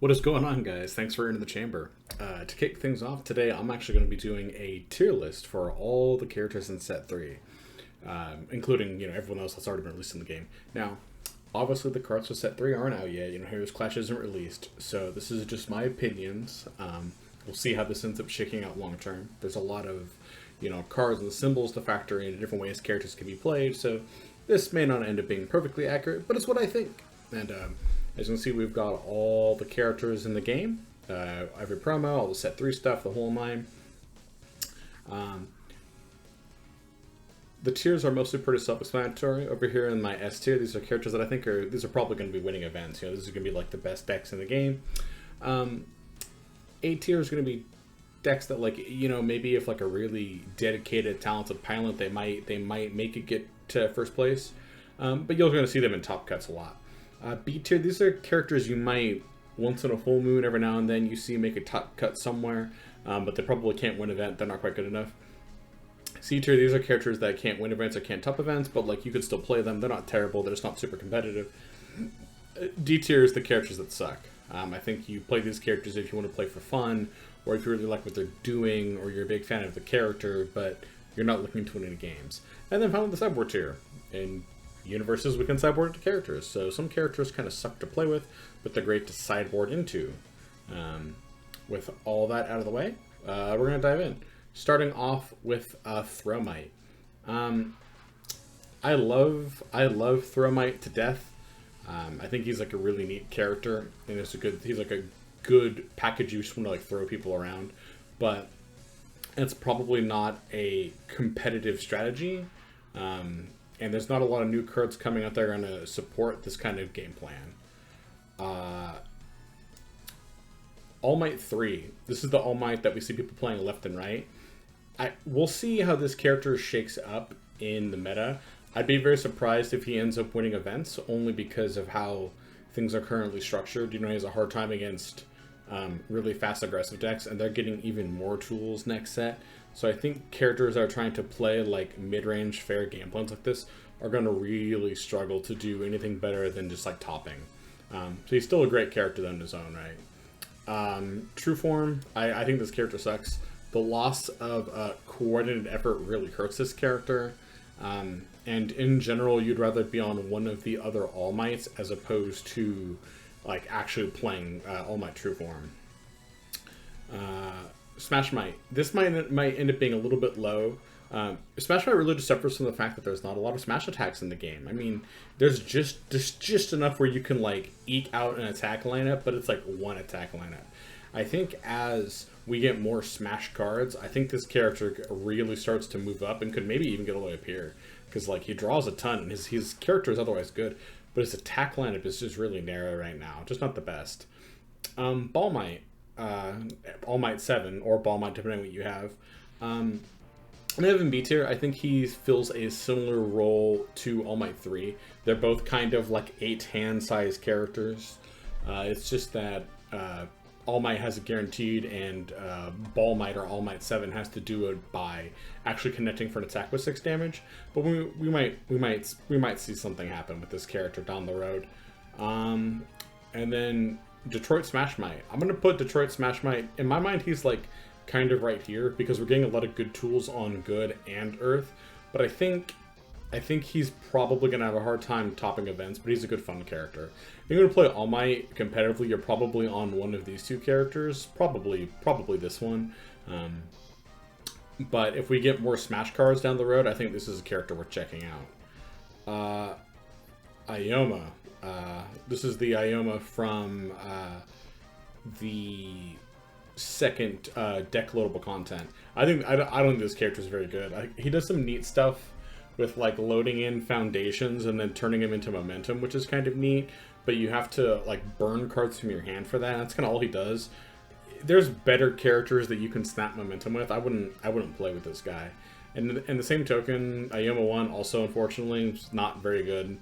What is going on, guys? Thanks for entering the chamber. To kick things off today, I'm actually going to be doing a tier list for all the characters in set 3, including everyone else that's already been released in the game. Now, obviously the cards for set 3 aren't out yet. Heroes Clash isn't released, so this is just my opinions. We'll see how this ends up shaking out long term. There's a lot of cards and symbols to factor in different ways characters can be played, so this may not end up being perfectly accurate, but it's what I think. And as you can see, we've got all the characters in the game, every promo, all the set 3 stuff, the whole nine. The tiers are mostly pretty self-explanatory. Over here in my S tier, these are characters that I think these are probably going to be winning events. This is going to be like the best decks in the game. A tier is going to be decks that maybe if like a really dedicated, talented pilot, they might make it get to first place. But you're going to see them in top cuts a lot. B tier, these are characters you might, once in a full moon, every now and then, you see make a top cut somewhere, but they probably can't win event, they're not quite good enough. C tier, these are characters that can't win events or can't top events, but you could still play them, they're not terrible, they're just not super competitive. D tier is the characters that suck. I think you play these characters if you want to play for fun, or if you really like what they're doing, or you're a big fan of the character, but you're not looking to win any games. And then finally the sideboard tier. And universes we can sideboard into characters, so some characters kind of suck to play with, but they're great to sideboard into. With all that out of the way, we're going to dive in. Starting off with Thromite. I love Thromite to death. I think he's like a really neat character, and he's like a good package you just want to throw people around, but it's probably not a competitive strategy. And there's not a lot of new cards coming out there going to support this kind of game plan. All Might 3. This is the All Might that we see people playing left and right. We'll see how this character shakes up in the meta. I'd be very surprised if he ends up winning events, only because of how things are currently structured. He has a hard time against really fast aggressive decks, and they're getting even more tools next set. So I think characters that are trying to play mid-range fair game plans like this are going to really struggle to do anything better than just topping. So he's still a great character in his own right. True form, I think this character sucks. The loss of coordinated effort really hurts this character. And in general, you'd rather be on one of the other All Mights as opposed to actually playing All Might True form. Smash Might. This might end up being a little bit low. Smash Might really just suffers from the fact that there's not a lot of smash attacks in the game. I mean, there's just enough where you can eke out an attack lineup, but it's one attack lineup. I think as we get more smash cards, I think this character really starts to move up and could maybe even get all the way up here, because he draws a ton and his character is otherwise good, but his attack lineup is just really narrow right now, just not the best. Ball Might. All Might 7 or Ball Might, depending on what you have. And in B tier, I think he fills a similar role to All Might 3. They're both kind of 8-hand size characters. It's just that All Might has a guaranteed, and Ball Might or All Might 7 has to do it by actually connecting for an attack with 6 damage. But we might see something happen with this character down the road. And then Detroit Smash Might. I'm going to put Detroit Smash Might, in my mind he's kind of right here, because we're getting a lot of good tools on Good and Earth, but I think he's probably going to have a hard time topping events, but he's a good fun character. If you're going to play All Might competitively, you're probably on one of these two characters, probably this one. But if we get more Smash cards down the road, I think this is a character worth checking out. Ioma. This is the Ioma from the second deck loadable content. I don't think this character is very good. He does some neat stuff with loading in foundations and then turning them into momentum, which is kind of neat. But you have to burn cards from your hand for that. That's kind of all he does. There's better characters that you can snap momentum with. I wouldn't play with this guy. And in the same token, Ioma 1 also unfortunately is not very good.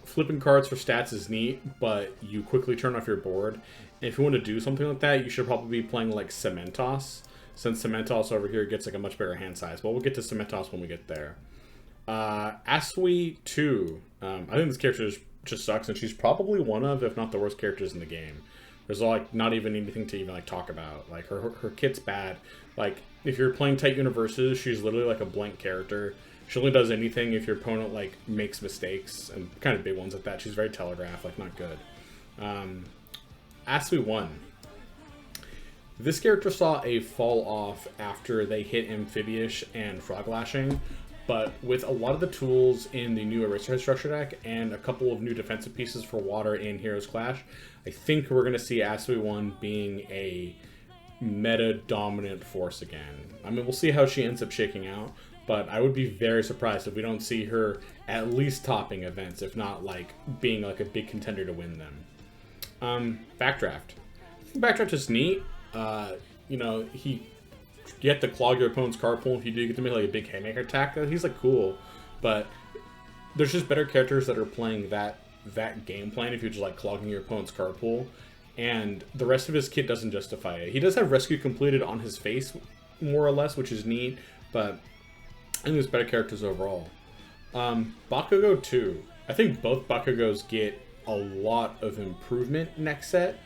Flipping cards for stats is neat, but you quickly turn off your board. And if you want to do something like that, you should probably be playing Cementos, since Cementos over here gets a much bigger hand size. But we'll get to Cementos when we get there. Asui 2. I think this character is just sucks, and she's probably one of, if not the worst characters in the game. There's like not even anything to even like talk about. Like her kit's bad. Like if you're playing tight universes, she's literally like a blank character. She only does anything if your opponent like makes mistakes, and kind of big ones like that. She's very telegraphed, like not good. Asui 1. This character saw a fall off after they hit Amphibious and Frog Lashing, but with a lot of the tools in the new Eraserhead structure deck and a couple of new defensive pieces for water in Heroes Clash, I think we're going to see Asui 1 being a meta-dominant force again. I mean, we'll see how she ends up shaking out, but I would be very surprised if we don't see her at least topping events, if not like being like a big contender to win them. Backdraft. Backdraft is neat. You know, you have to clog your opponent's card pool. If you do, you get to make like a big haymaker attack. He's like cool, but there's just better characters that are playing that game plan if you're just like clogging your opponent's card pool, and the rest of his kit doesn't justify it. He does have rescue completed on his face, more or less, which is neat, but I think there's better characters overall. Bakugo 2. I think both Bakugos get a lot of improvement next set.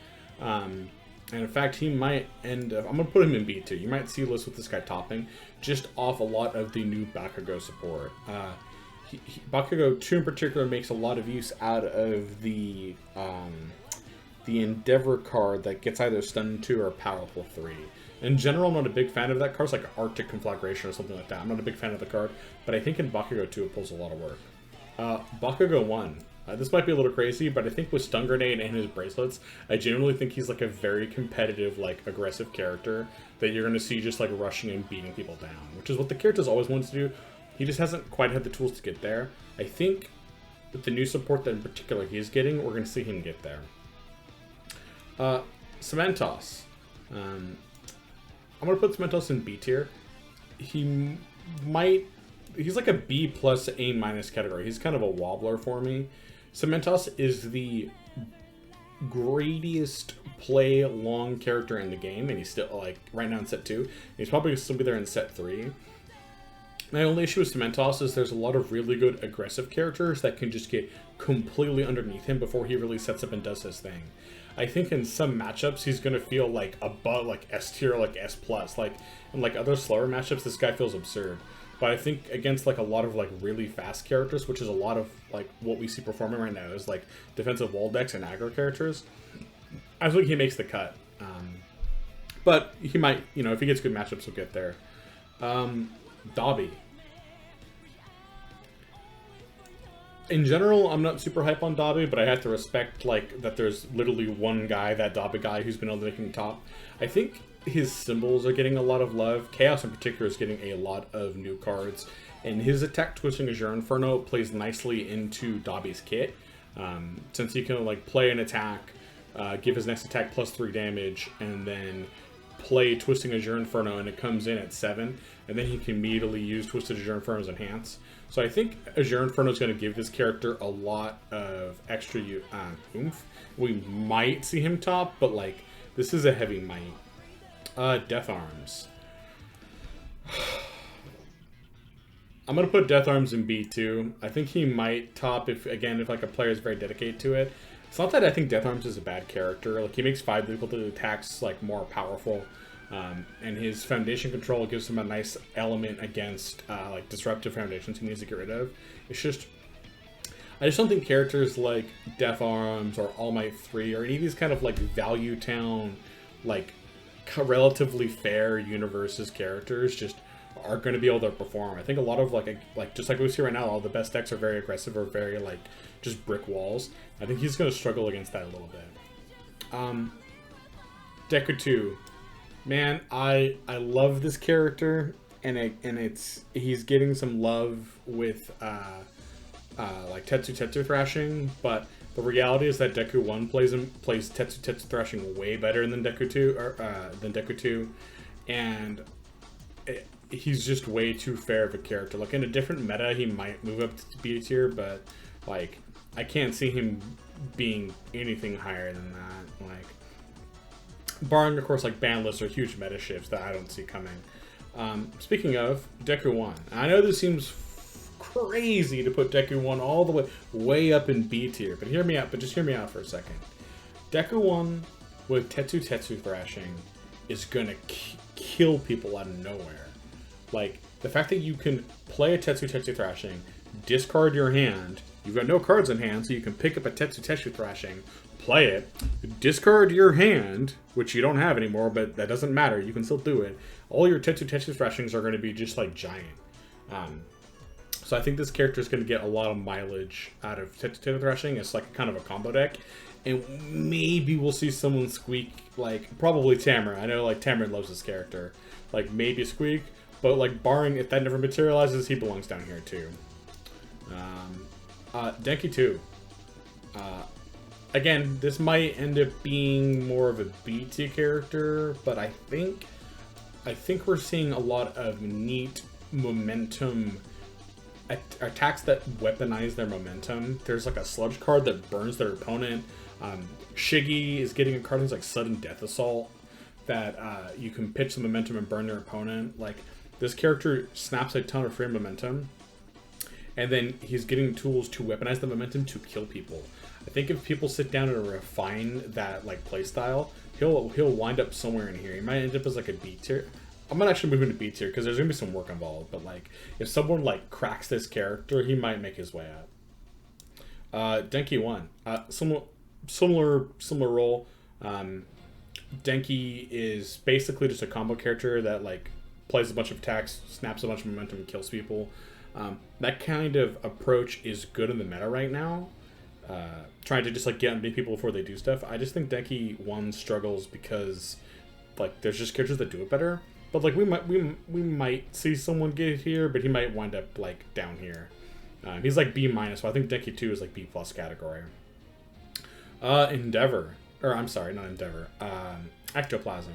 And in fact, he might end up... I'm going to put him in B2. You might see a list with this guy topping, just off a lot of the new Bakugo support. Bakugo 2 in particular makes a lot of use out of the Endeavor card that gets either Stun 2 or Powerful 3. In general, I'm not a big fan of that card. It's like Arctic Conflagration or something like that. I'm not a big fan of the card, but I think in Bakugo 2 it pulls a lot of work. Bakugo 1. This might be a little crazy, but I think with Stun Grenade and his bracelets, I genuinely think he's like a very competitive, like aggressive character that you're going to see just like rushing and beating people down, which is what the character's always wanted to do. He just hasn't quite had the tools to get there. I think with the new support that in particular he's getting, we're going to see him get there. Cementos. I'm going to put Cementos in B tier. He's like a B plus A minus category. He's kind of a wobbler for me. Cementos is the greatest play long character in the game, and he's still like right now in set 2. He's probably going to still be there in set 3. My only issue with Cementos is there's a lot of really good aggressive characters that can just get completely underneath him before he really sets up and does his thing. I think in some matchups he's gonna feel like above like S tier, like S plus. Like in like other slower matchups, this guy feels absurd. But I think against like a lot of like really fast characters, which is a lot of like what we see performing right now is like defensive wall decks and aggro characters, I think he makes the cut. But he might, you know, if he gets good matchups, he'll get there. Dobby. In general, I'm not super hype on Dobby, but I have to respect like that there's literally one guy, that Dobby guy, who's been able to make him top. I think his symbols are getting a lot of love. Chaos in particular is getting a lot of new cards, and his attack Twisting Azure Inferno plays nicely into Dobby's kit, since he can like play an attack, give his next attack +3 damage, and then play Twisting Azure Inferno, and it comes in at 7, and then he can immediately use Twisted Azure Inferno as Enhance. So I think Azure Inferno is going to give this character a lot of extra oomph. We might see him top, but like this is a heavy might. Death Arms. I'm going to put Death Arms in B2. I think he might top if like a player is very dedicated to it. It's not that I think Death Arms is a bad character. Like he makes 5 difficulty attacks like more powerful. And his foundation control gives him a nice element against like disruptive foundations he needs to get rid of. It's just, I just don't think characters like Death Arms or All Might 3 or any of these kind of like Value Town, like relatively fair universes characters just are going to be able to perform. I think a lot of like just like we see right now, all the best decks are very aggressive or very like just brick walls. I think he's going to struggle against that a little bit. Deku 2. Man, I love this character, and he's getting some love with like Tetsu Thrashing, but the reality is that Deku 1 plays Tetsu Thrashing way better than Deku 2, and he's just way too fair of a character. Like in a different meta, he might move up to B tier, but like I can't see him being anything higher than that. Like, barring, of course, like ban lists or huge meta shifts that I don't see coming. Speaking of, Deku 1. I know this seems crazy to put Deku 1 all the way up in B tier. But just hear me out for a second. Deku 1 with Tetsu Thrashing is gonna kill people out of nowhere. Like, the fact that you can play a Tetsu Thrashing, discard your hand, you've got no cards in hand, so you can pick up a Tetsu Thrashing, play it, discard your hand, which you don't have anymore, but that doesn't matter, you can still do it. All your Tetsu Thrashings are going to be just like giant. So I think this character is going to get a lot of mileage out of Tetsu Thrashing. It's like kind of a combo deck. And maybe we'll see someone squeak, like, probably Tamara. I know, like, Tamara loves this character. Like, maybe Squeak, but, like, barring if that never materializes, he belongs down here, too. Denki 2. Again, this might end up being more of a BT character, but I think we're seeing a lot of neat momentum attacks that weaponize their momentum. There's like a sludge card that burns their opponent. Shiggy is getting a card that's like Sudden Death Assault that you can pitch the momentum and burn their opponent. Like, this character snaps a ton of free momentum, and then he's getting tools to weaponize the momentum to kill people. I think if people sit down and refine that like playstyle, he'll wind up somewhere in here. He might end up as like a B tier. I'm gonna actually move into B tier because there's gonna be some work involved. But like, if someone like cracks this character, he might make his way up. Denki 1, similar role. Denki is basically just a combo character that like plays a bunch of attacks, snaps a bunch of momentum, and kills people. That kind of approach is good in the meta right now. Trying to just like get underneath people before they do stuff. I just think Denki 1 struggles because like there's just characters that do it better. But like we might see someone get here, but he might wind up like down here. He's like B minus, so I think Denki 2 is like B plus category. Endeavor, or I'm sorry, not Endeavor. Ectoplasm.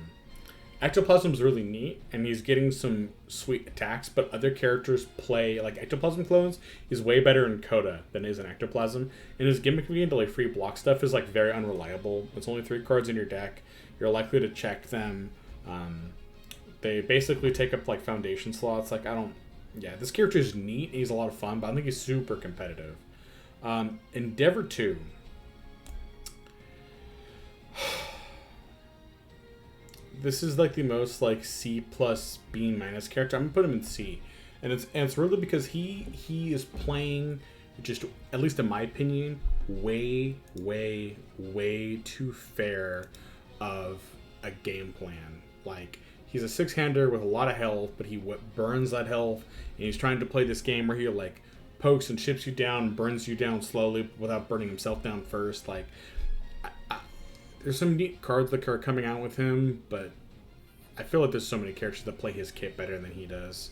Ectoplasm's really neat, and he's getting some sweet attacks, but other characters play, like Ectoplasm clones, he's way better in Coda than is in Ectoplasm, and his gimmick being to like free block stuff is like very unreliable. It's only 3 cards in your deck, you're likely to check them. They basically take up like foundation slots. Like, this character is neat, he's a lot of fun, but I don't think he's super competitive. Endeavor 2. This is like the most like C plus B minus character. I'm gonna put him in C, and it's really because he is playing just, at least in my opinion, way too fair of a game plan. Like, he's a 6-hander with a lot of health, but he burns that health, and he's trying to play this game where he like pokes and chips you down, burns you down slowly without burning himself down first. Like, there's some neat cards that are coming out with him, but I feel like there's so many characters that play his kit better than he does.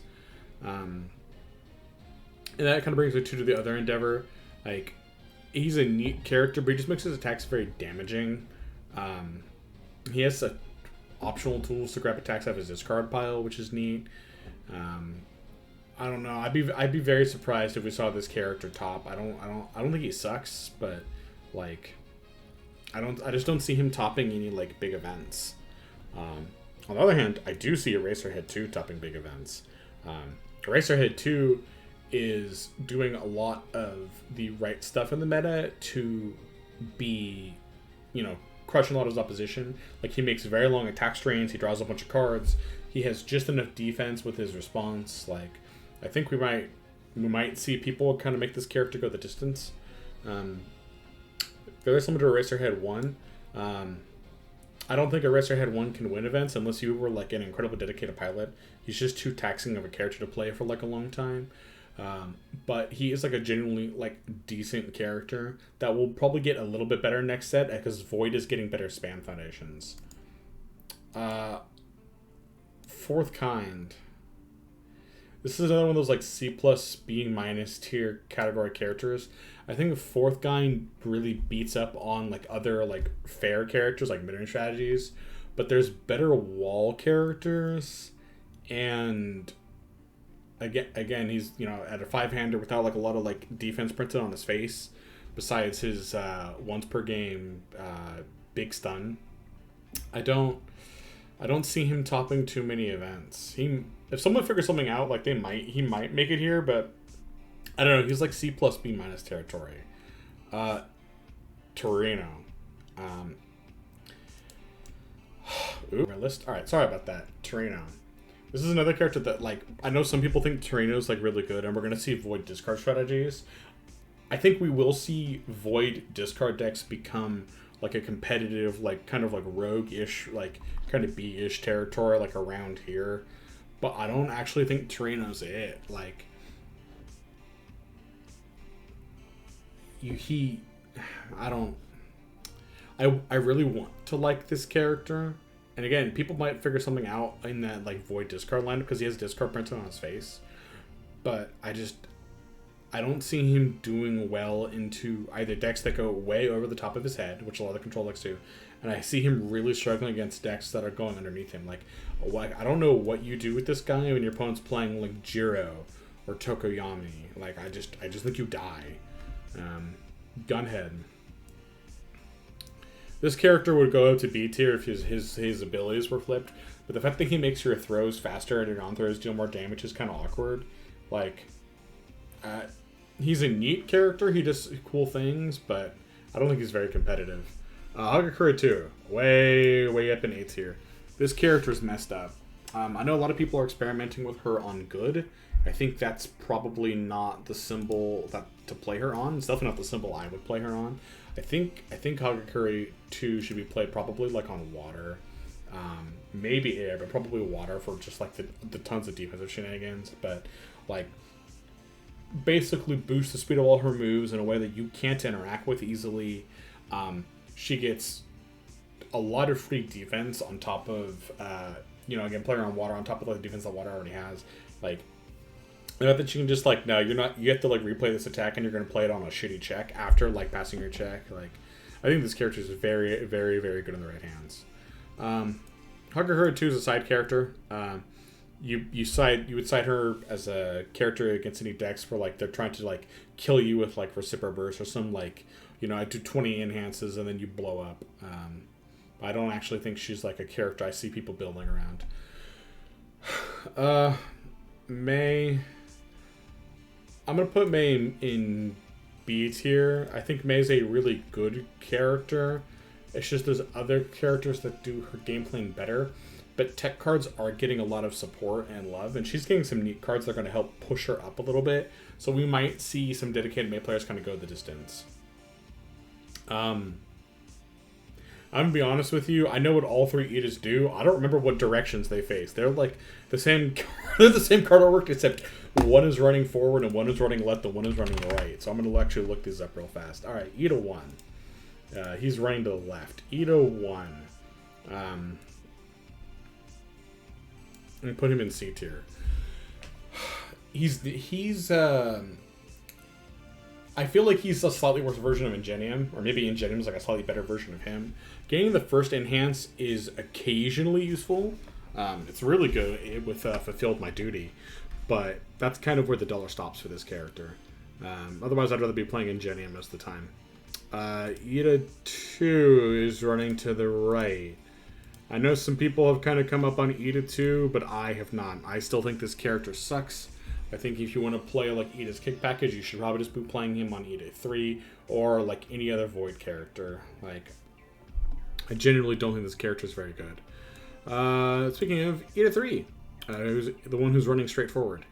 And that kind of brings me to the other Endeavor. Like, he's a neat character, but he just makes his attacks very damaging. He has optional tools to grab attacks out of his discard pile, which is neat. I don't know. I'd be very surprised if we saw this character top. I don't think he sucks, but like, I just don't see him topping any like big events. On the other hand, I do see Eraserhead 2 topping big events. Eraserhead 2 is doing a lot of the right stuff in the meta to be, crushing a lot of his opposition. Like, he makes very long attack strains, he draws a bunch of cards, he has just enough defense with his response. Like, I think we might see people kind of make this character go the distance. Very similar to Eraserhead 1. I don't think Eraserhead 1 can win events unless you were like an incredibly dedicated pilot. He's just too taxing of a character to play for like a long time. But he is like a genuinely like decent character that will probably get a little bit better next set because Void is getting better spam foundations. Fourth Kind. This is another one of those like C plus B minus tier category characters. I think Fourth Kind really beats up on like other like fair characters like mid-range strategies, but there's better wall characters, and again he's at a 5-hander without like a lot of like defense printed on his face, besides his once per game big stun. I don't see him topping too many events. If someone figures something out, like he might make it here, but I don't know. He's like C plus B minus territory. Torino. Ooh, my list. All right, sorry about that. Torino. This is another character that, like, I know some people think Torino's like really good, and we're gonna see Void discard strategies. I think we will see Void discard decks become like a competitive, like kind of like rogue-ish, like kind of B-ish territory, like around here. But I don't actually think Torino's it. Like, I really want to like this character. And again, people might figure something out in that like Void discard line because he has discard printed on his face. But I don't see him doing well into either decks that go way over the top of his head, which a lot of the control decks do, and I see him really struggling against decks that are going underneath him. Like, I don't know what you do with this guy when your opponent's playing like Jiro or Tokoyami. Like, I just think you die. Gunhead. This character would go up to B tier if his abilities were flipped, but the fact that he makes your throws faster and your non-throws deal more damage is kind of awkward. Like, he's a neat character, he does cool things, but I don't think he's very competitive. Hagakure 2, way up in A tier. This character is messed up. I know a lot of people are experimenting with her on good. I think that's probably not the symbol to play her on. It's definitely not the symbol I would play her on. I think Hagakure 2 should be played probably like on water. Maybe air, but probably water for just like the tons of defensive shenanigans. But like, basically boost the speed of all her moves in a way that you can't interact with easily. She gets a lot of free defense on top of, again, playing on water on top of the defense that water already has. Like, not that you can just like, no, you're not, you have to like replay this attack and you're going to play it on a shitty check after like passing your check. Like, I think this character is very, very, very good in the right hands. Hagakure 2 is a side character. You would side her as a character against any decks where like they're trying to like kill you with like Reciprocal Burst or some like, I do 20 enhances and then you blow up. I don't actually think she's like a character I see people building around. May. I'm gonna put May in B tier. I think May's a really good character. It's just there's other characters that do her game playing better. But tech cards are getting a lot of support and love, and she's getting some neat cards that are going to help push her up a little bit. So we might see some dedicated May players kind of go the distance. I'm going to be honest with you. I know what all three Idas do. I don't remember what directions they face. They're like the same. They're the same card artwork, except one is running forward and one is running left and one is running right. So I'm going to actually look these up real fast. All right, Ida 1. He's running to the left. Ida 1. I'm going to put him in C tier. I feel like he's a slightly worse version of Ingenium, or maybe Ingenium is like a slightly better version of him. Getting the first enhance is occasionally useful. It's really good with Fulfilled My Duty, but that's kind of where the dollar stops for this character. Otherwise, I'd rather be playing Ingenium most of the time. Ida 2 is running to the right. I know some people have kind of come up on Ida 2, but I have not. I still think this character sucks. I think if you want to play like Ida's kick package, you should probably just be playing him on Ida 3 or like any other Void character. Like, I genuinely don't think this character is very good. Speaking of Ida 3, who's the one who's running straight forward.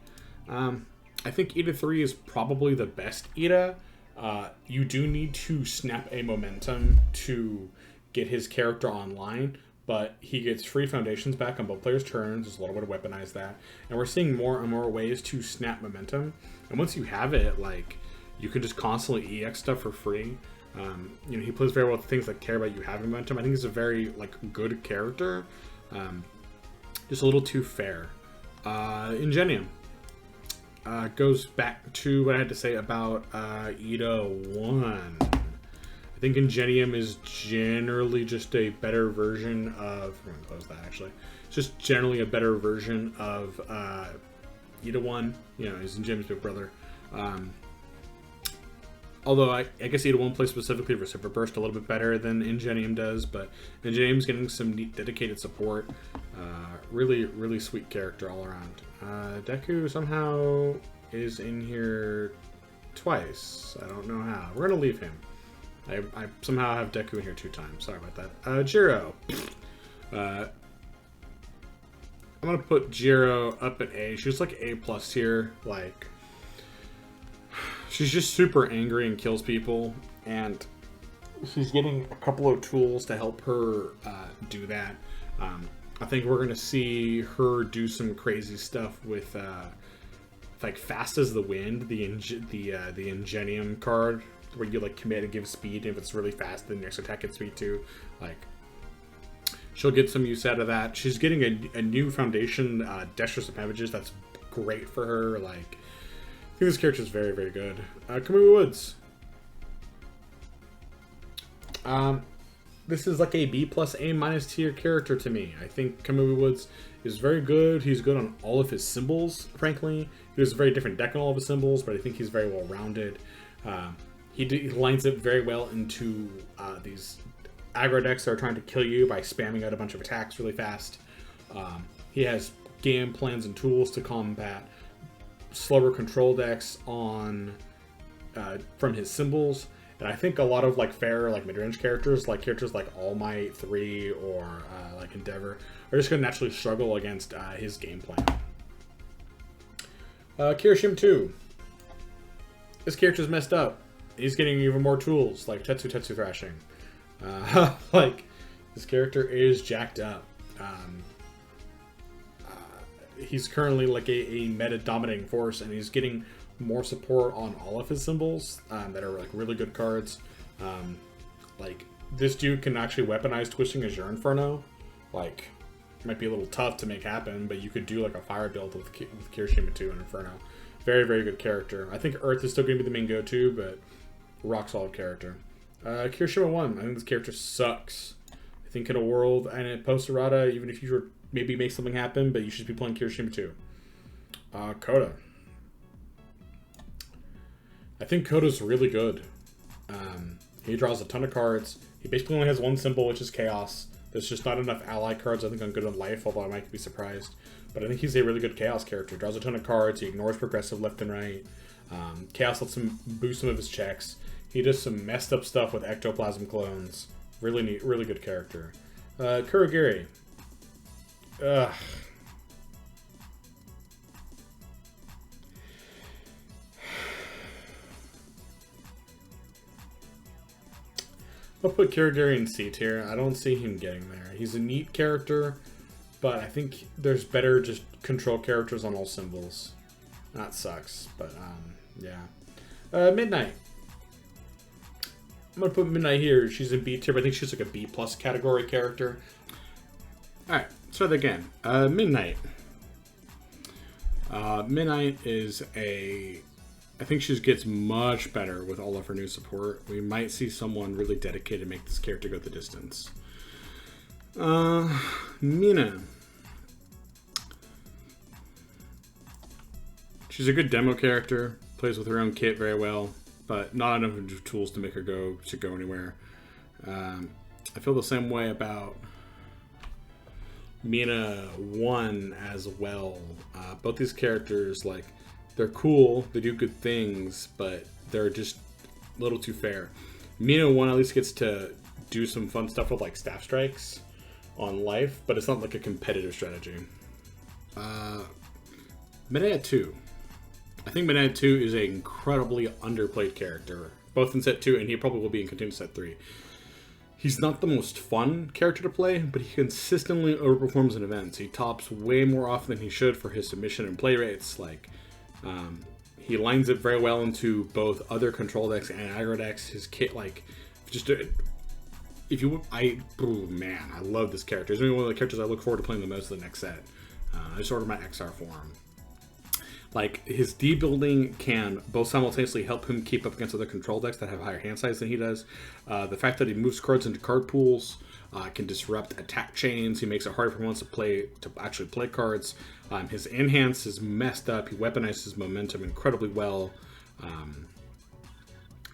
I think Ida 3 is probably the best Ida. You do need to snap a momentum to get his character online, but he gets free foundations back on both players' turns. There's a lot of way to weaponize that. And we're seeing more and more ways to snap momentum. And once you have it, like, you can just constantly EX stuff for free. He plays very well with things that care about you having momentum. I think he's a very, like, good character. Just a little too fair. Ingenium. Goes back to what I had to say about Ida 1. I think Ingenium is generally just a better version of... I'm going to close that, actually. It's just generally a better version of Ida 1. He's Ingenium's big brother. Although, I guess Ida 1 plays specifically Reciprocal Burst a little bit better than Ingenium does, but Ingenium's getting some neat dedicated support. Really, really sweet character all around. Deku somehow is in here twice. I don't know how. We're gonna leave him. I somehow have Deku in here 2 times. Sorry about that. Jiro. I'm gonna put Jiro up at A. She's like A+ here. Like, she's just super angry and kills people, and she's getting a couple of tools to help her do that. I think we're gonna see her do some crazy stuff with like Fast as the Wind, the Ingenium card, where you like commit and give speed, and if it's really fast, then your next attack gets speed too. Like, she'll get some use out of that. She's getting a new foundation, Dexterous Appendages. That's great for her. Like, I think this character is very, very good. Camilla Woods. This is like a B+ A- tier character to me. I think Camilla Woods is very good. He's good on all of his symbols, frankly. He has a very different deck on all of his symbols, but I think he's very well rounded. He lines up very well into these aggro decks that are trying to kill you by spamming out a bunch of attacks really fast. He has game plans and tools to combat slower control decks on from his symbols. And I think a lot of like fair, like mid-range characters like All Might 3 or like Endeavor, are just going to naturally struggle against his game plan. Kirishima 2. This character's messed up. He's getting even more tools, like Tetsu Thrashing. Like, this character is jacked up. He's currently like a meta-dominating force, and he's getting more support on all of his symbols that are like really good cards. Like, this dude can actually weaponize Twisting as your Inferno. Like, it might be a little tough to make happen, but you could do like a fire build with Kirishima 2 and Inferno. Very, very good character. I think Earth is still going to be the main go-to, but rock solid character. Kirishima 1. I think this character sucks. I think in a world and in post-errata, even if you were maybe make something happen, but you should be playing Kirishima 2. Coda. I think Coda's really good. He draws a ton of cards. He basically only has one symbol, which is Chaos. There's just not enough ally cards, I think, on Good in Life, although I might be surprised. But I think he's a really good Chaos character. Draws a ton of cards. He ignores progressive left and right. Chaos lets him boost some of his checks. He does some messed up stuff with Ectoplasm clones. Really neat, really good character. Kurogiri. Ugh. I'll put Kurogiri in C tier. I don't see him getting there. He's a neat character, but I think there's better just control characters on all symbols. That sucks, but yeah. Midnight. I'm gonna put Midnight here. She's in B tier, but I think she's like a B+ category character. Alright, so again, Midnight. Midnight is a... I think she gets much better with all of her new support. We might see someone really dedicated to make this character go the distance. Mina. She's a good demo character. Plays with her own kit very well, but not enough tools to make her go anywhere. I feel the same way about Mina 1 as well. Both these characters, like, they're cool, they do good things, but they're just a little too fair. Mina 1 at least gets to do some fun stuff with like staff strikes on life, but it's not like a competitive strategy. Midnight 2. I think Midnight 2 is an incredibly underplayed character, both in set 2 and he probably will be in continued set 3. He's not the most fun character to play, but he consistently overperforms in events. He tops way more often than he should for his submission and play rates. Like, he lines up very well into both other control decks and aggro decks. His kit, like, just if you, oh man, I love this character. He's one of the characters I look forward to playing the most of the next set. I just ordered my XR for him. Like, his D building can both simultaneously help him keep up against other control decks that have higher hand size than he does. The fact that he moves cards into card pools can disrupt attack chains. He makes it harder for opponents to actually play cards. His enhance is messed up. He weaponizes his momentum incredibly well.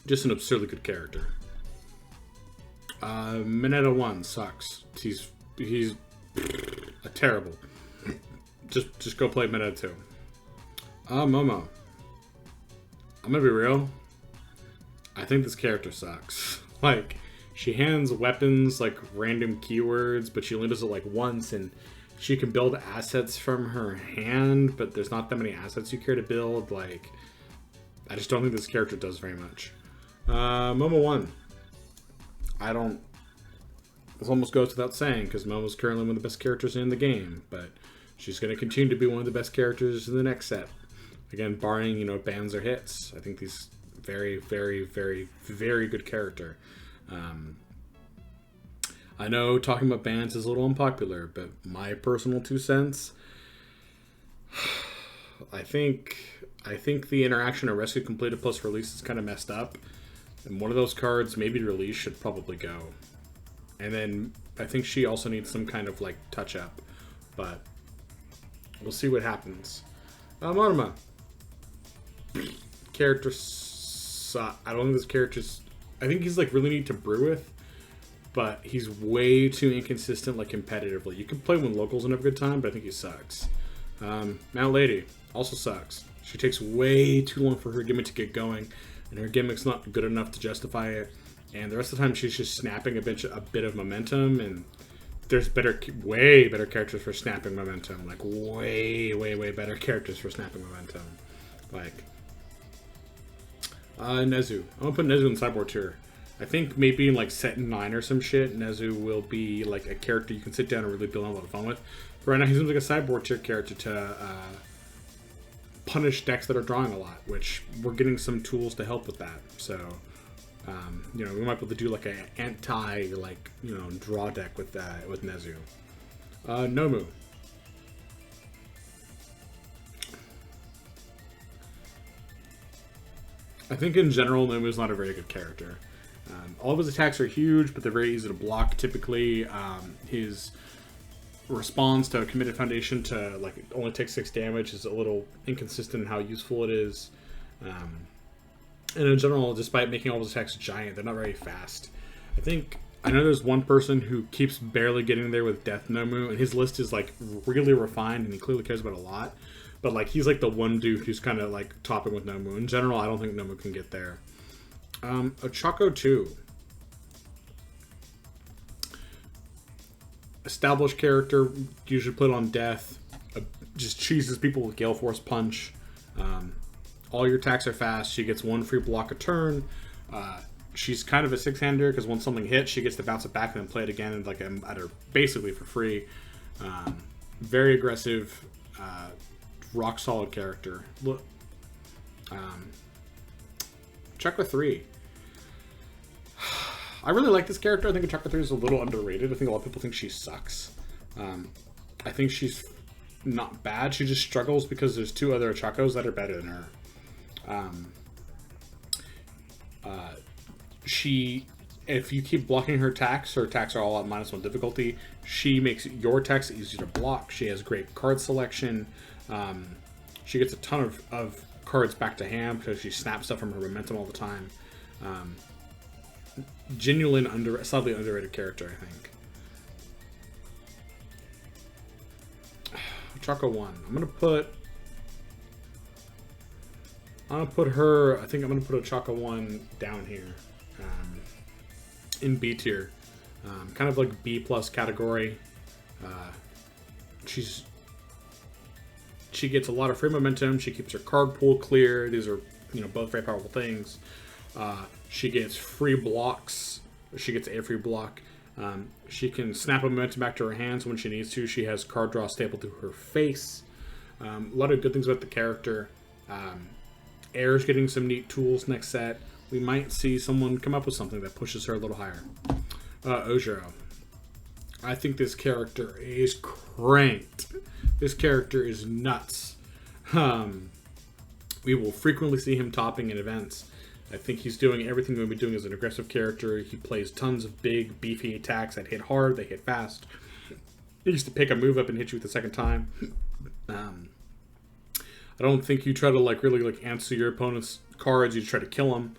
Just an absurdly good character. Mineta 1 sucks. He's a terrible. Just go play Mineta 2. Momo. I'm gonna be real. I think this character sucks. Like, she hands weapons like random keywords, but she only does it like once, and she can build assets from her hand, but there's not that many assets you care to build. Like, I just don't think this character does very much. Momo 1. This almost goes without saying, because Momo's currently one of the best characters in the game, but she's going to continue to be one of the best characters in the next set. Again, barring, you know, bans or hits. I think he's very, very, very, very good character. I know talking about bans is a little unpopular, but my personal 2 cents, I think the interaction of Rescue Completed plus Release is kind of messed up. And one of those cards, maybe Release, should probably go. And then I think she also needs some kind of like touch up. But we'll see what happens. Monoma. Character suck. I don't think this character's... I think he's like really neat to brew with. But he's way too inconsistent like competitively. You can play when locals and have a good time, but I think he sucks. Mount Lady also sucks. She takes way too long for her gimmick to get going, and her gimmick's not good enough to justify it. And the rest of the time, she's just snapping a bit of momentum. And there's way better characters for snapping momentum. Like way, way, way better characters for snapping momentum. Like Nezu. I'm gonna put Nezu in sideboard tier. I think maybe in like set 9 or some shit, Nezu will be like a character you can sit down and really build a lot of fun with. But right now, he seems like a sideboard tier character to punish decks that are drawing a lot, which we're getting some tools to help with that. So, you know, we might be able to do like an anti, like, you know, draw deck with Nezu. Nomu. I think in general, Nomu is not a very good character. All of his attacks are huge, but they're very easy to block. Typically, his response to a Committed Foundation to like only take 6 damage is a little inconsistent in how useful it is. And in general, despite making all his attacks giant, they're not very fast. I know there's one person who keeps barely getting there with Death Nomu, and his list is like really refined, and he clearly cares about a lot. But like he's like the one dude who's kind of like topping with Nomu. In general, I don't think Nomu can get there. Ochako 2. Established character, usually put on death. Just cheeses people with Gale Force Punch. All your attacks are fast. She gets 1 free block a turn. She's kind of a 6-hander because once something hits, she gets to bounce it back and then play it again like at her basically for free. Very aggressive, rock solid character. Look, Chakra 3. I really like this character. I think Chakra 3 is a little underrated. I think a lot of people think she sucks. I think she's not bad. She just struggles because there's 2 other Ochakos that are better than her. If you keep blocking her attacks are all at -1 difficulty. She makes your attacks easier to block. She has great card selection. She gets a ton of cards back to hand because she snaps stuff from her momentum all the time. Genuinely slightly underrated character, I think. Chaka 1. I'm gonna put her. I think I'm gonna put a Chaka 1 down here, in B tier, kind of like B+ category. She gets a lot of free momentum. She keeps her card pool clear. These are, you know, both very powerful things. She gets free blocks. She gets a free block. She can snap a momentum back to her hands when she needs to. She has card draw stapled to her face. A lot of good things about the character. Air's getting some neat tools next set. We might see someone come up with something that pushes her a little higher. Oshiro. I think this character is cranked. This character is nuts. We will frequently see him topping in events. I think he's doing everything we've been doing as an aggressive character. He plays tons of big, beefy attacks that hit hard, they hit fast. He used to pick a move up and hit you the second time. I don't think you try to like really like answer your opponent's cards. You just try to kill them.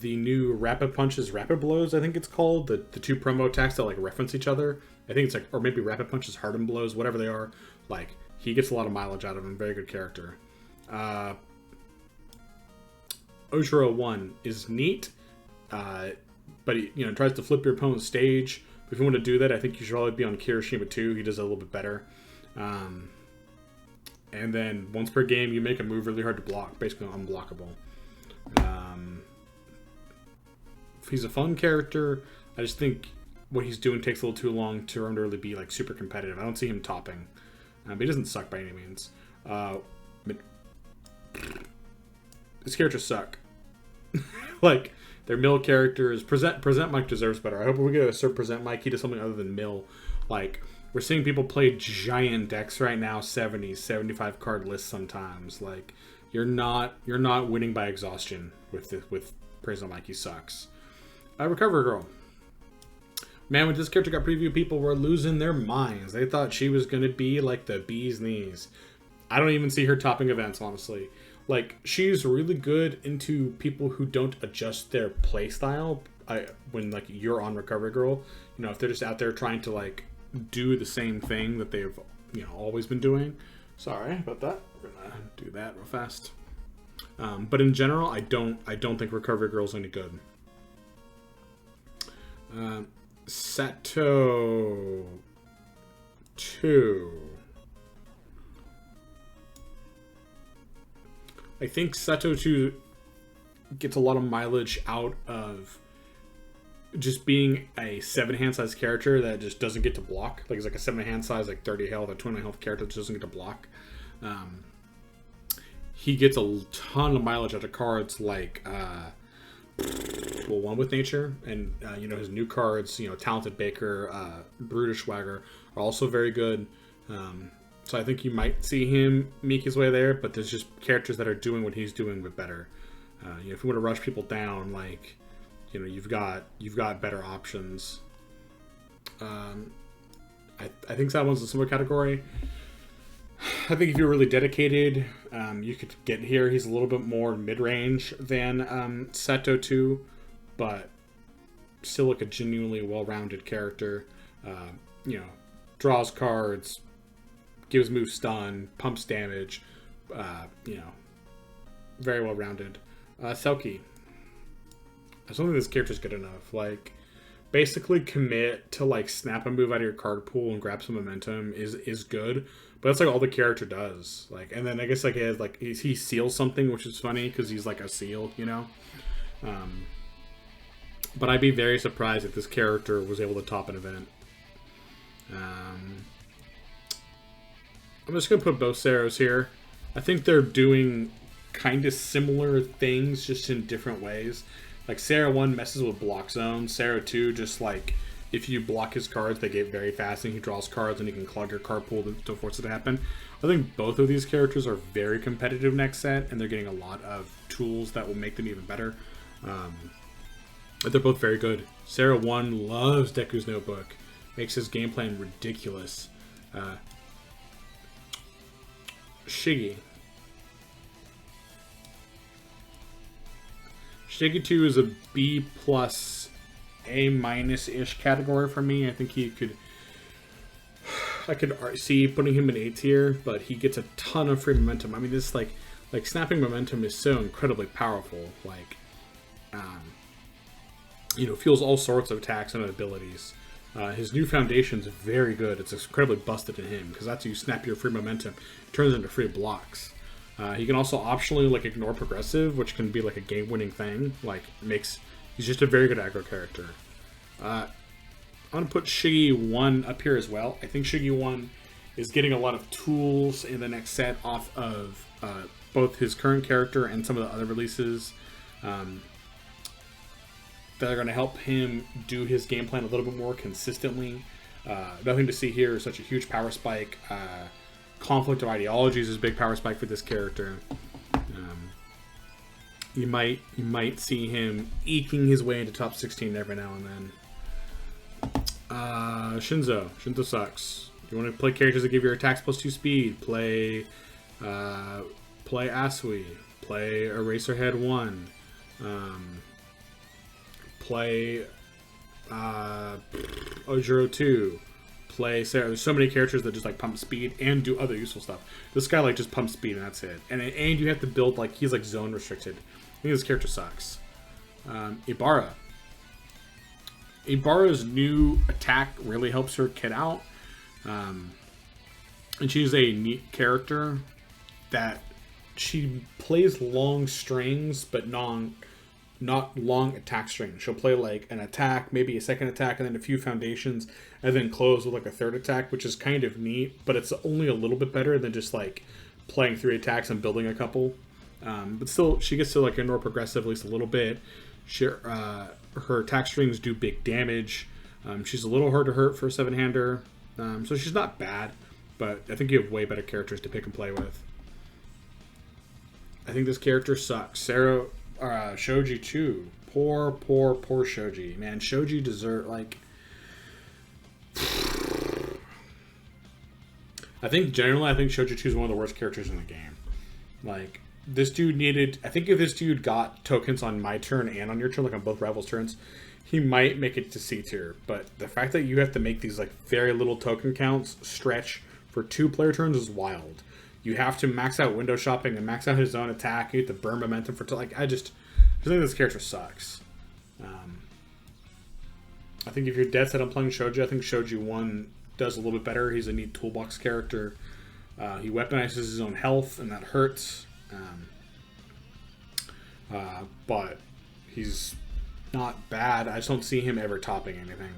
The new Rapid Punches, Rapid Blows, I think it's called. The 2 promo attacks that like reference each other. I think it's like, or maybe Rapid Punches, Hardened Blows, whatever they are. Like, he gets a lot of mileage out of him. Very good character. Oshiro 1 is neat, but he tries to flip your opponent's stage. If you want to do that, I think you should probably be on Kirishima 2. He does it a little bit better. And then once per game, you make a move really hard to block, basically unblockable. He's a fun character. I just think what he's doing takes a little too long to really be like super competitive. I don't see him topping, but he doesn't suck by any means. His characters suck. Like, they're mill characters. Present Mike deserves better. I hope we get a Present Mike. He does something other than mill. Like, we're seeing people play giant decks right now, 70, 75 card lists sometimes. Like, you're not winning by exhaustion with Present Mike. He sucks. Recover Girl. Man, when this character got previewed, people were losing their minds. They thought she was going to be like the bee's knees. I don't even see her topping events, honestly. Like, she's really good into people who don't adjust their playstyle when, like, you're on Recovery Girl. If they're just out there trying to, like, do the same thing that they've, always been doing. Sorry about that. We're going to do that real fast. But in general, I don't think Recovery Girl's any good. Sato 2. I think Sato 2 gets a lot of mileage out of just being a 7 hand size character that just doesn't get to block. Like, it's like a 7 hand size, like 30 health, a 20 health character that doesn't get to block. He gets a ton of mileage out of cards like One with Nature, and his new cards, Talented Baker, Brutish Swagger, are also very good. So I think you might see him make his way there, but there's just characters that are doing what he's doing but better. If you want to rush people down, like, you've got better options. I think that one's a similar category. I think if you're really dedicated, you could get here. He's a little bit more mid-range than Sato 2, but still like a genuinely well-rounded character. Draws cards, gives moves stun, pumps damage, very well-rounded. Selkie. I don't think this character's good enough. Like, basically commit to, like, snap a move out of your card pool and grab some momentum is good. But that's, like, all the character does. Like, and then I guess, like, he has, like, he seals something, which is funny because he's, like, a seal, But I'd be very surprised if this character was able to top an event. I'm just going to put both Saros here. I think they're doing kind of similar things, just in different ways. Like, Sarah 1 messes with block zones. Sarah 2 just, like, if you block his cards, they get very fast, and he draws cards, and he can clog your card pool to force it to happen. I think both of these characters are very competitive next set, and they're getting a lot of tools that will make them even better. But they're both very good. Sarah 1 loves Deku's Notebook. Makes his game plan ridiculous. Shiggy. Shiggy 2 is a B+, A-ish category for me. I think I could see putting him in A tier, but he gets a ton of free momentum. I mean, this like snapping momentum is so incredibly powerful. Like, fuels all sorts of attacks and abilities. His new foundation is very good. It's incredibly busted in him because that's how you snap your free momentum. It turns into free blocks. He can also optionally, like, ignore progressive, which can be like a game-winning thing. Like, he's just a very good aggro character. I'm gonna put Shiggy 1 up here as well. I think Shiggy 1 is getting a lot of tools in the next set off of both his current character and some of the other releases that are going to help him do his game plan a little bit more consistently. Nothing to see here is such a huge power spike. Conflict of ideologies is a big power spike for this character. You might see him eking his way into top 16 every now and then. Shinzo sucks. You want to play characters that give your attacks +2 speed? Play Asui. Play Eraserhead 1. Play Ojiro 2. Play Sarah. There's so many characters that just, like, pump speed and do other useful stuff. This guy, like, just pumps speed and that's it. And you have to build, like, he's, like, zone restricted. think this character sucks. Ibarra. Ibarra's new attack really helps her kid out. And she's a neat character that she plays long strings, but not long attack strings. She'll play like an attack, maybe a second attack, and then a few foundations, and then close with like a third attack, which is kind of neat, but it's only a little bit better than just like playing 3 attacks and building a couple. But still, she gets to like a more progressive, at least a little bit. Her attack strings do big damage. She's a little hard to hurt for a 7-hander, so she's not bad, but I think you have way better characters to pick and play with. I think this character sucks. Shoji too. Poor Shoji. Man, Shoji deserve like. I think Shoji 2 is one of the worst characters in the game. Like, this dude needed... I think if this dude got tokens on my turn and on your turn, like on both rivals' turns, he might make it to C tier. But the fact that you have to make these like very little token counts stretch for 2 player turns is wild. You have to max out window shopping and max out his own attack. You have to burn momentum for... like, I think this character sucks. I think if you're dead set on playing Shoji, I think Shoji 1 does a little bit better. He's a neat toolbox character. He weaponizes his own health, and that hurts. But he's not bad. I just don't see him ever topping anything.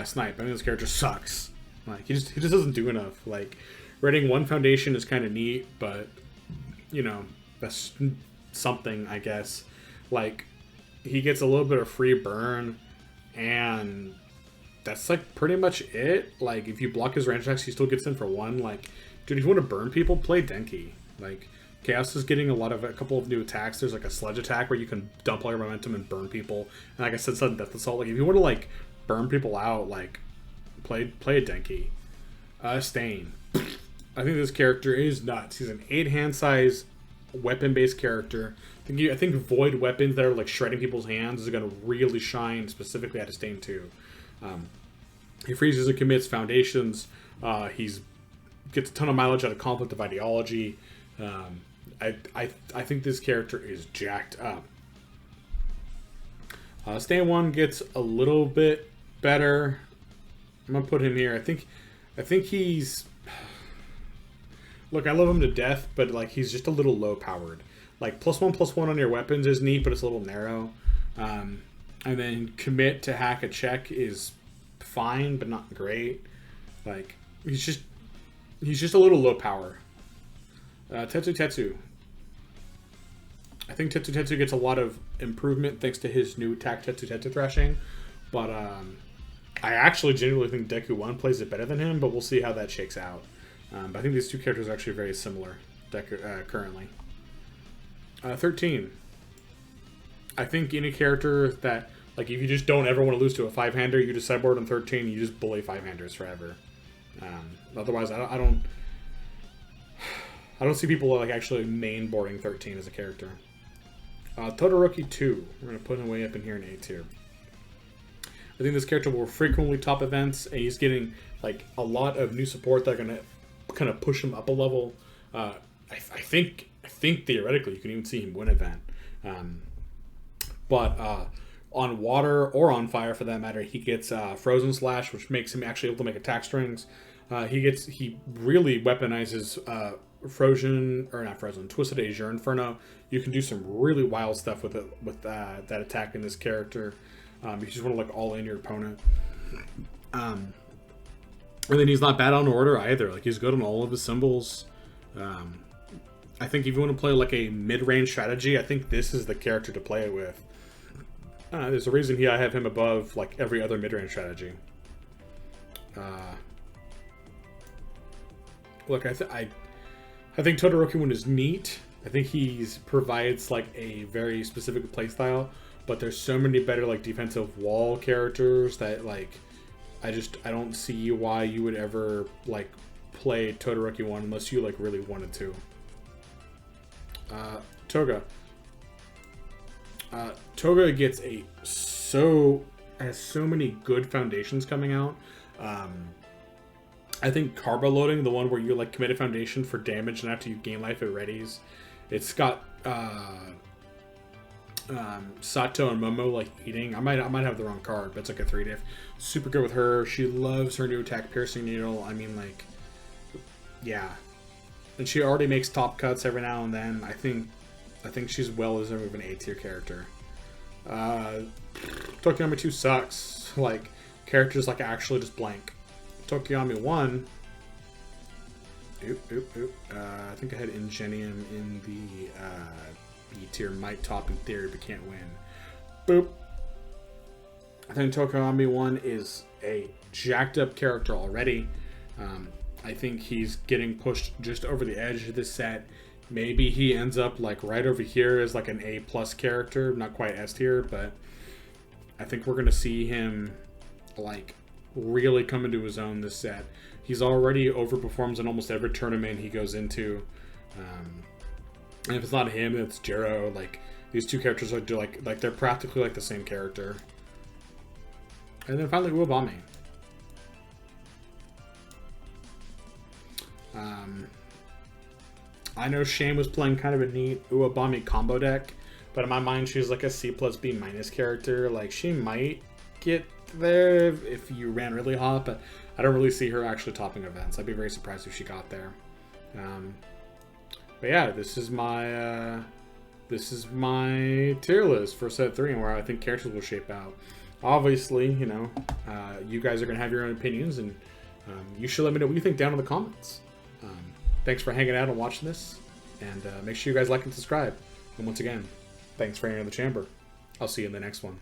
Snipe, I think this character sucks. Like, he just doesn't do enough. Like, rating 1 foundation is kind of neat, but, you know, that's something, I guess. Like, he gets a little bit of free burn, and that's like pretty much it. Like, if you block his range attacks, he still gets in for 1. Like, dude, if you want to burn people, play Denki. Like, Chaos is getting a couple of new attacks. There's like a sledge attack where you can dump all your momentum and burn people. And like I said, sudden death assault. Like, if you want to like burn people out, like play a Denki. Stain. I think this character is nuts. He's an 8-hand size weapon-based character. I think void weapons that are like shredding people's hands is going to really shine specifically at a Stain 2. He freezes and commits foundations. He's gets a ton of mileage out of conflict of ideology. I think this character is jacked up. Stain 1 gets a little bit better. I'm gonna put him here. I think he's... Look, I love him to death, but like he's just a little low powered. Like +1/+1 on your weapons is neat, but it's a little narrow. And then commit to hack a check is fine, but not great. Like he's just a little low power. Tetsu. I think Tetsu gets a lot of improvement thanks to his new attack Tetsu thrashing, but I actually genuinely think Deku 1 plays it better than him, but we'll see how that shakes out. But I think these 2 characters are actually very similar currently. 13. I think any character that, like, if you just don't ever want to lose to a 5-hander, you just sideboard on 13, you just bully 5-handers forever. Otherwise, I don't see people like actually main boarding 13 as a character. Todoroki 2. We're going to put him way up in here in A tier. I think this character will frequently top events, and he's getting like a lot of new support that are going to kind of push him up a level. I think theoretically you can even see him win an event. But on water or on fire for that matter, he gets Frozen Slash, which makes him actually able to make attack strings. He really weaponizes Twisted Azure Inferno. You can do some really wild stuff with it with that attack in this character. You just want to like all in your opponent. And then he's not bad on order either. Like he's good on all of his symbols. I think if you want to play like a mid-range strategy, I think this is the character to play it with. There's a reason I have him above like every other mid-range strategy. Look, I think Todoroki 1 is neat. I think he provides like a very specific playstyle, but there's so many better like defensive wall characters that like I don't see why you would ever like play Todoroki 1 unless you like really wanted to. Toga. Toga gets has so many good foundations coming out. I think Carbo Loading, the one where you like commit a foundation for damage and after you gain life it readies. It's got Sato and Momo like eating. I might have the wrong card, but it's like a 3 diff. Super good with her. She loves her new attack, Piercing Needle. I mean, like, yeah. And she already makes top cuts every now and then. I think she's well deserving of an A tier character. Tokiyami 2 sucks. Like, characters like actually just blank. Tokiyami 1. I think I had Ingenium in the B tier. Might top in theory, but can't win. Boop. I think Tokiyami 1 is a jacked up character already. I think he's getting pushed just over the edge of this set. Maybe he ends up like right over here as like an A+ character, not quite S tier, but I think we're gonna see him like really come into his own this set. He's already overperforms in almost every tournament he goes into. And if it's not him, it's Jiro. Like, these two characters are like they're practically like the same character. And then finally Uobami. I know Shane was playing kind of a neat Uobami combo deck, but in my mind she's like a C+B- character. Like, she might get there if you ran really hot, but I don't really see her actually topping events. I'd be very surprised if she got there. But yeah, this is my tier list for set 3 and where I think characters will shape out. Obviously, you know, you guys are gonna have your own opinions, and you should let me know what you think down in the comments. Thanks for hanging out and watching this, and make sure you guys like and subscribe. And once again, thanks for entering the chamber. I'll see you in the next one.